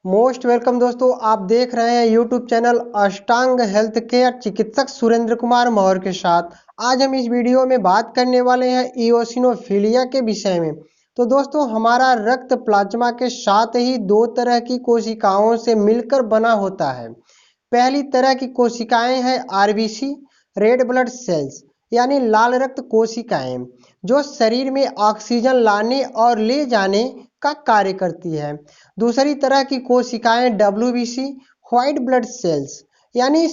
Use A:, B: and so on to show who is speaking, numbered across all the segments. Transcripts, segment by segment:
A: Most welcome दोस्तों, आप देख रहे हैं यूट्यूब चैनल अष्टांग हेल्थ केयर। चिकित्सक सुरेंद्र कुमार मौर्य के साथ आज हम इस वीडियो में बात करने वाले हैं इओसिनोफिलिया के विषय में। तो दोस्तों, हमारा रक्त प्लाज्मा के साथ ही दो तरह की कोशिकाओं से मिलकर बना होता है। पहली तरह की कोशिकाएं हैं आरबीसी, रेड ब्लड सेल्स, यानी लाल रक्त कोशिकाएं, जो शरीर में ऑक्सीजन लाने और ले जाने का कार्य करती है। दूसरी तरह की कोशिकाएं डब्ल्यूबीसी, व्हाइट ब्लड सेल्स, यानी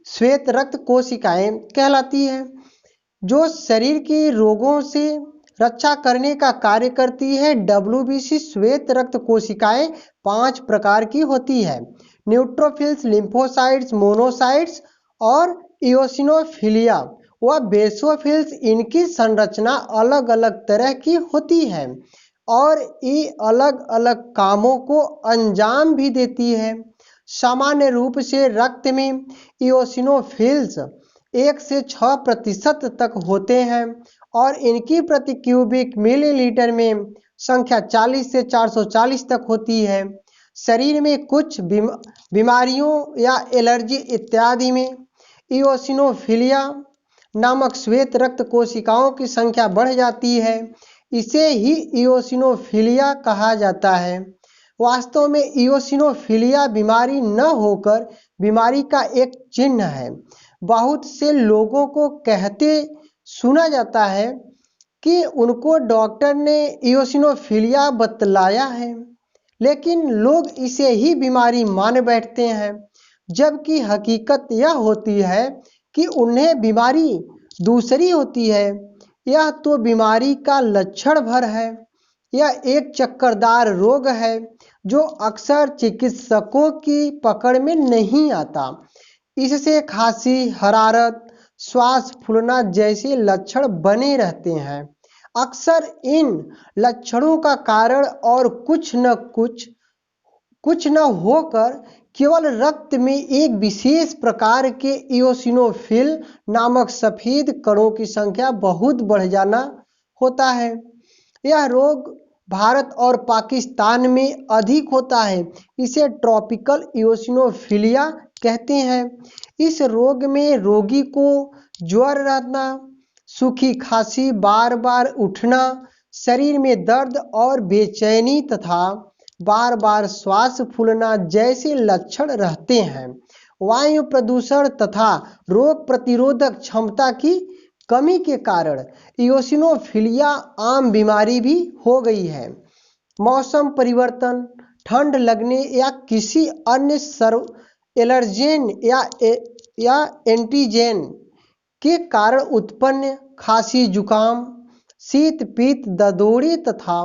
A: श्वेत रक्त कोशिकाएं कहलाती है, जो शरीर के रोगों से रक्षा करने का कार्य करती है। डब्ल्यूबीसी श्वेत रक्त कोशिकाएं 5 प्रकार की होती है: न्यूट्रोफिल्स, लिम्फोसाइट्स, मोनोसाइट्स और इओसिनोफिलिया व बेसोफिल्स। इनकी संरचना अलग अलग तरह की होती है और ये अलग अलग कामों को अंजाम भी देती है। सामान्य रूप से रक्त में इओसिनोफिल्स 1 से 6% तक होते हैं और इनकी प्रति क्यूबिक मिलीलीटर में संख्या 40 से 440 तक होती है। शरीर में कुछ बीमारियों या एलर्जी इत्यादि में इओसिनोफिलिया नामक श्वेत रक्त कोशिकाओं की संख्या बढ़ जाती है। इसे ही इओसिनोफिलिया कहा जाता है। वास्तव में इओसिनोफिलिया बीमारी न होकर बीमारी का एक चिन्ह है। बहुत से लोगों को कहते सुना जाता है कि उनको डॉक्टर ने इओसिनोफिलिया बतलाया है, लेकिन लोग इसे ही बीमारी मान बैठते हैं, जबकि हकीकत यह होती है कि उन्हें बीमारी दूसरी होती है। यह तो बीमारी का लक्षण भर है। यह एक चक्करदार रोग है जो अक्सर चिकित्सकों की पकड़ में नहीं आता। इससे खांसी, हरारत, श्वास फूलना जैसे लक्षण बने रहते हैं। अक्सर इन लक्षणों का कारण और कुछ न होकर केवल रक्त में एक विशेष प्रकार के इओसिनोफिल नामक सफेद कणों की संख्या बहुत बढ़ जाना होता है। यह रोग भारत और पाकिस्तान में अधिक होता है। इसे ट्रॉपिकल इओसिनोफिलिया कहते हैं। इस रोग में रोगी को ज्वर रहना, सूखी खांसी, बार बार उठना, शरीर में दर्द और बेचैनी तथा बार बार श्वास फूलना जैसे लक्षण रहते हैं। वायु प्रदूषण तथा रोग प्रतिरोधक क्षमता की कमी के कारण इओसिनोफिलिया आम बीमारी भी हो गई है। मौसम परिवर्तन, ठंड लगने या किसी अन्य एलर्जेन या एंटीजेन के कारण उत्पन्न खांसी, जुकाम, शीत, पीत, ददोरी तथा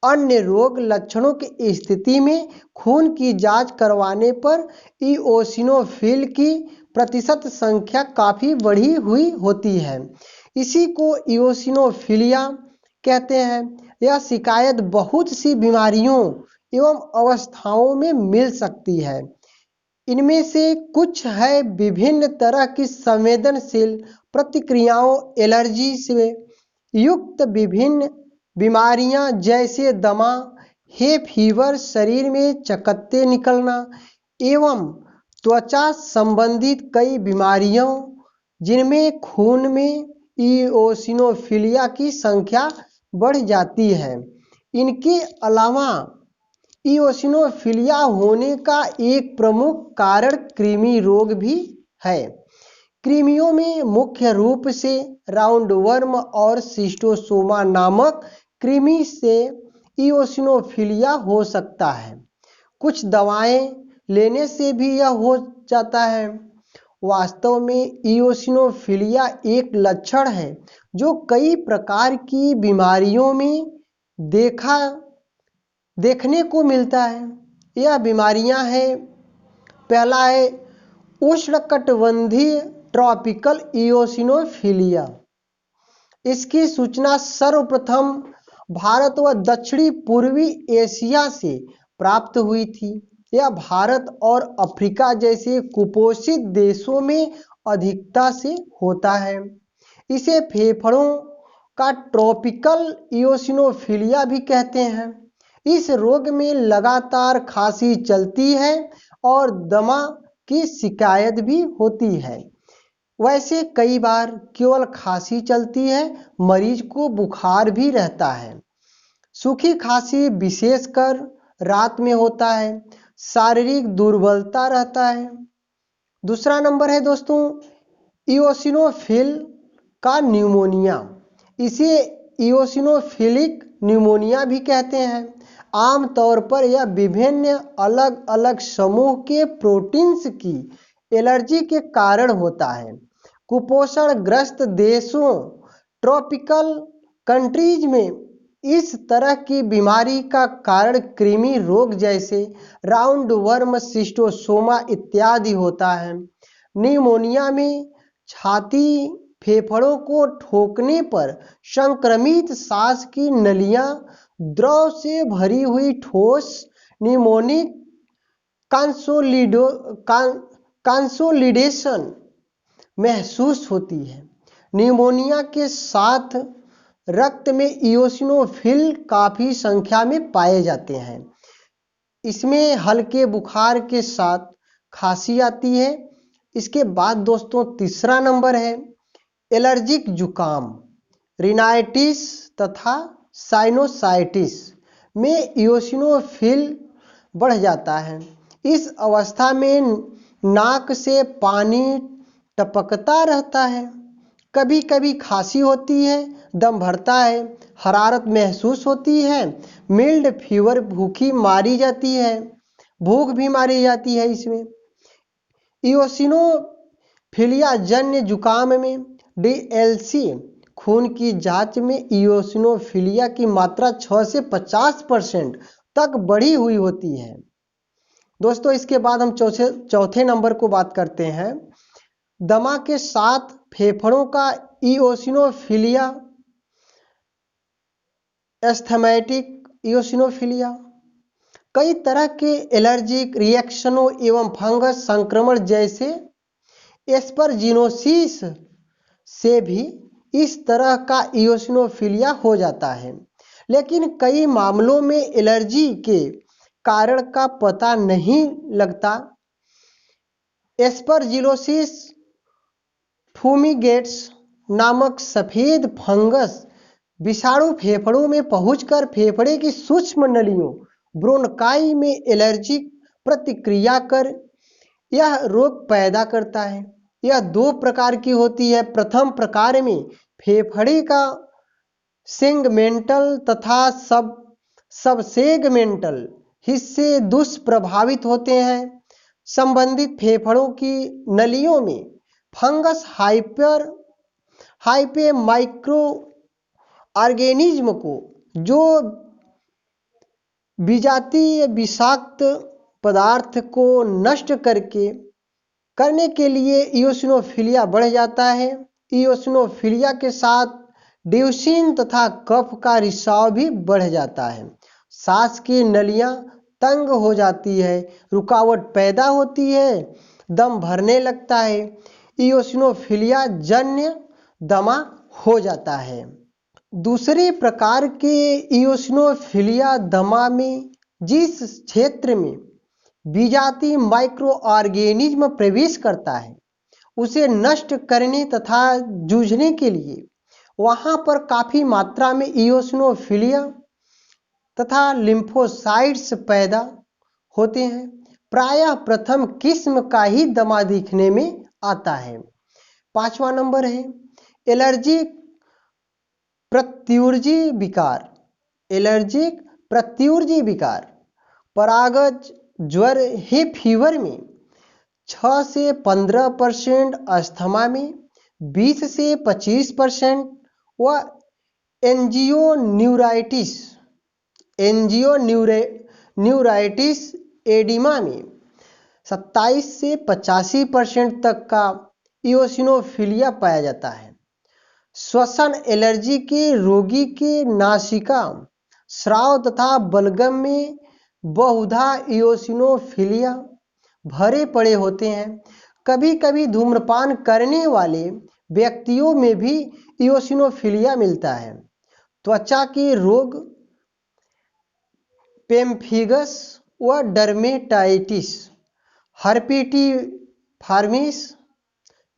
A: अन्य रोग लक्षणों की स्थिति में खून की जांच करवाने पर इओसिनोफिल की प्रतिशत संख्या काफ़ी बढ़ी हुई होती है। इसी को इओसिनोफिलिया कहते हैं। यह शिकायत बहुत सी बीमारियों एवं अवस्थाओं में मिल सकती है। इनमें से कुछ है विभिन्न तरह की संवेदनशील प्रतिक्रियाओं, एलर्जी से युक्त विभिन्न बीमारियां जैसे दमा, हे फीवर, शरीर में चकत्ते निकलना एवं त्वचा संबंधित कई बीमारियों जिनमें खून में इओसिनोफिलिया की संख्या बढ़ जाती है। इनके अलावा इओसिनोफिलिया होने का एक प्रमुख कारण कृमि रोग भी है। कृमियों में मुख्य रूप से राउंडवर्म और शिस्टोसोमा नामक कृमि से इओसिनोफिलिया हो सकता है। कुछ दवाएं लेने से भी यह हो जाता है। वास्तव में इओसिनोफिलिया एक लक्षण है जो कई प्रकार की बीमारियों में देखने को मिलता है। यह बीमारियां हैं: पहला है उष्णकटिबंधीय ट्रॉपिकल इओसिनोफिलिया। इसकी सूचना सर्वप्रथम भारत व दक्षिणी पूर्वी एशिया से प्राप्त हुई थी। यह भारत और अफ्रीका जैसे कुपोषित देशों में अधिकता से होता है। इसे फेफड़ों का ट्रॉपिकल इओसिनोफिलिया भी कहते हैं। इस रोग में लगातार खांसी चलती है और दमा की शिकायत भी होती है। वैसे कई बार केवल खांसी चलती है, मरीज को बुखार भी रहता है। सूखी खांसी विशेषकर रात में होता है, शारीरिक दुर्बलता रहता है। दूसरा नंबर है दोस्तों इओसिनोफिल का न्यूमोनिया। इसे इओसिनोफिलिक न्यूमोनिया भी कहते हैं। आमतौर पर यह विभिन्न अलग अलग समूह के प्रोटीन्स की एलर्जी के कारण होता है। कुपोषण ग्रस्त देशों, ट्रॉपिकल कंट्रीज में इस तरह की बीमारी का कारण कृमि रोग जैसे राउंड वर्म, सिस्टोसोमा इत्यादि होता है। निमोनिया में छाती, फेफड़ों को ठोकने पर संक्रमित सांस की नलियां द्रव से भरी हुई ठोस निमोनिक कंसोलिडेशन महसूस होती है। निमोनिया के साथ रक्त में इओसिनोफिल काफी संख्या में पाए जाते हैं। इसमें हल्के बुखार के साथ खांसी आती है। इसके बाद दोस्तों तीसरा नंबर है एलर्जिक जुकाम, रिनाइटिस तथा साइनोसाइटिस में इओसिनोफिल बढ़ जाता है। इस अवस्था में नाक से पानी टपकता रहता है, कभी कभी खांसी होती है, दम भरता है, हरारत महसूस होती है, मिल्ड फीवर, भूख भी मारी जाती है। इसमें इओसिनोफिलिया जन्य जुकाम में डीएलसी खून की जांच में इओसिनोफिलिया की मात्रा 6 से 50% तक बढ़ी हुई होती है। दोस्तों इसके बाद हम चौथे नंबर को बात करते हैं दमा के साथ फेफड़ों का इओसिनोफिलिया, एस्थमेटिक इओसिनोफिलिया। कई तरह के एलर्जिक रिएक्शनों एवं फंगस संक्रमण जैसे एस्परजिनोसिस से भी इस तरह का इओसिनोफिलिया हो जाता है, लेकिन कई मामलों में एलर्जी के कारण का पता नहीं लगता। एस्परजिलोसिस फूमिगेट्स नामक सफेद फंगस विषाणु फेफड़ों में पहुंचकर फेफड़े की सूक्ष्म नलियों ब्रोनकाई में एलर्जिक प्रतिक्रिया कर यह रोग पैदा करता है। यह 2 प्रकार की होती है। प्रथम प्रकार में फेफड़े का सेगमेंटल तथा सबसेगमेंटल हिस्से दुष्प्रभावित होते हैं। संबंधित फेफड़ों की नलियों में फंगस हाइपे माइक्रो ऑर्गेनिज्म को जो विजातीय विषाक्त पदार्थ को नष्ट करने के लिए इओसिनोफिलिया बढ़ जाता है। इओसिनोफिलिया के साथ ड्यूसिन तथा कफ का रिसाव भी बढ़ जाता है। सांस की नलियां तंग हो जाती है, रुकावट पैदा होती है, दम भरने लगता है, इओसिनोफिलिया जन्य दमा हो जाता है। दूसरे प्रकार के इओसिनोफिलिया दमा में जिस क्षेत्र में विजातीय माइक्रो ऑर्गेनिज्म प्रवेश करता है उसे नष्ट करने तथा जूझने के लिए वहां पर काफी मात्रा में इओसिनोफिलिया तथा लिम्फोसाइट्स पैदा होते हैं। प्रायः प्रथम किस्म का ही दमा दिखने में आता है। 5वां नंबर है एलर्जिक प्रत्युर्जी विकार। एलर्जिक प्रत्युर्जी विकार परागज ज्वर हे फीवर में 6 से 15%, अस्थमा में 20 से 25% व एंजियोन्यूराइटिस एडिमा में 27 से 85% तक का इओसिनोफिलिया पाया जाता है। श्वसन एलर्जी के रोगी के नासिका, स्राव तथा बलगम में बहुधा इओसिनोफिलिया भरे पड़े होते हैं। कभी कभी धूम्रपान करने वाले व्यक्तियों में भी इओसिनोफिलिया मिलता है। त्वचा के रोग पेम्फिगस व डर्मेटाइटिस हर्पिटिफार्मिस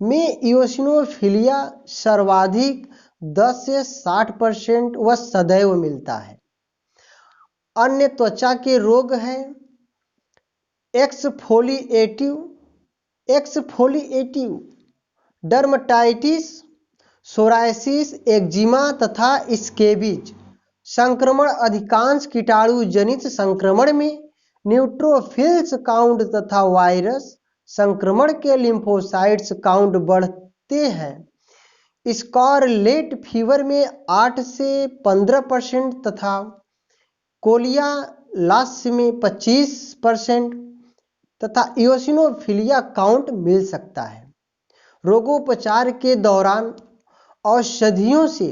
A: में इओसिनोफिलिया सर्वाधिक 10 से 60% व सदैव मिलता है। अन्य त्वचा के रोग हैं एक्सफोलिएटिव डर्मेटाइटिस, सोरायसिस, एक्जिमा तथा स्केबीज। संक्रमण अधिकांश कीटाणु जनित संक्रमण में न्यूट्रोफिल्स काउंट तथा वायरस संक्रमण के लिम्फोसाइट्स काउंट बढ़ते हैं। स्कारलेट फीवर में 8 से 15% तथा कोलियालास में 25% तथा इओसिनोफिलिया काउंट मिल सकता है। रोगोपचार के दौरान औषधियों से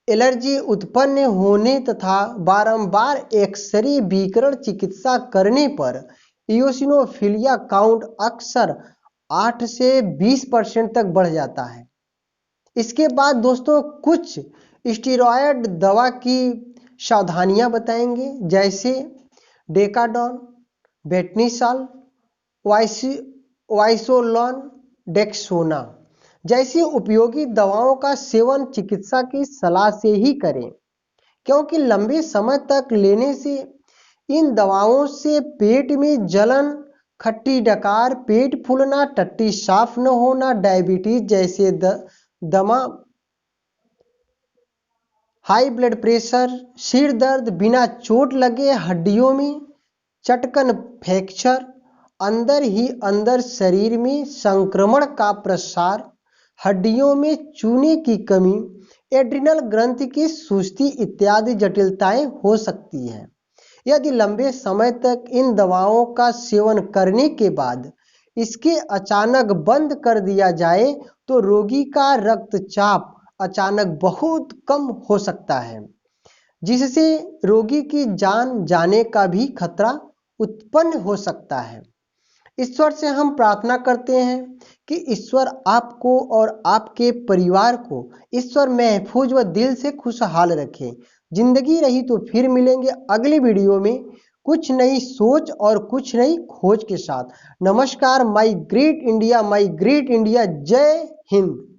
A: एलर्जी उत्पन्न होने तथा बारंबार एक्सरे विकिरण चिकित्सा करने पर इओसिनोफिलिया काउंट अक्सर 8 से 20% तक बढ़ जाता है। इसके बाद दोस्तों कुछ स्टेरॉयड दवा की सावधानियां बताएंगे, जैसे डेकाडॉन, बेटनीसाल, वाइसोलॉन, डेक्सोना जैसी उपयोगी दवाओं का सेवन चिकित्सा की सलाह से ही करें, क्योंकि लंबे समय तक लेने से इन दवाओं से पेट में जलन, खट्टी डकार, पेट फूलना, टट्टी साफ न होना, डायबिटीज जैसे दमा, हाई ब्लड प्रेशर, सिर दर्द, बिना चोट लगे हड्डियों में चटकन फ्रैक्चर, अंदर ही अंदर शरीर में संक्रमण का प्रसार, हड्डियों में चूने की कमी, एड्रिनल ग्रंथि की सुस्ती इत्यादि जटिलताएं हो सकती हैं। यदि लंबे समय तक इन दवाओं का सेवन करने के बाद इसके अचानक बंद कर दिया जाए तो रोगी का रक्तचाप अचानक बहुत कम हो सकता है, जिससे रोगी की जान जाने का भी खतरा उत्पन्न हो सकता है। ईश्वर से हम प्रार्थना करते हैं कि ईश्वर आपको और आपके परिवार को ईश्वर महफूज व दिल से खुशहाल रखे। जिंदगी रही तो फिर मिलेंगे अगली वीडियो में कुछ नई सोच और कुछ नई खोज के साथ। नमस्कार, माई ग्रेट इंडिया, जय हिंद।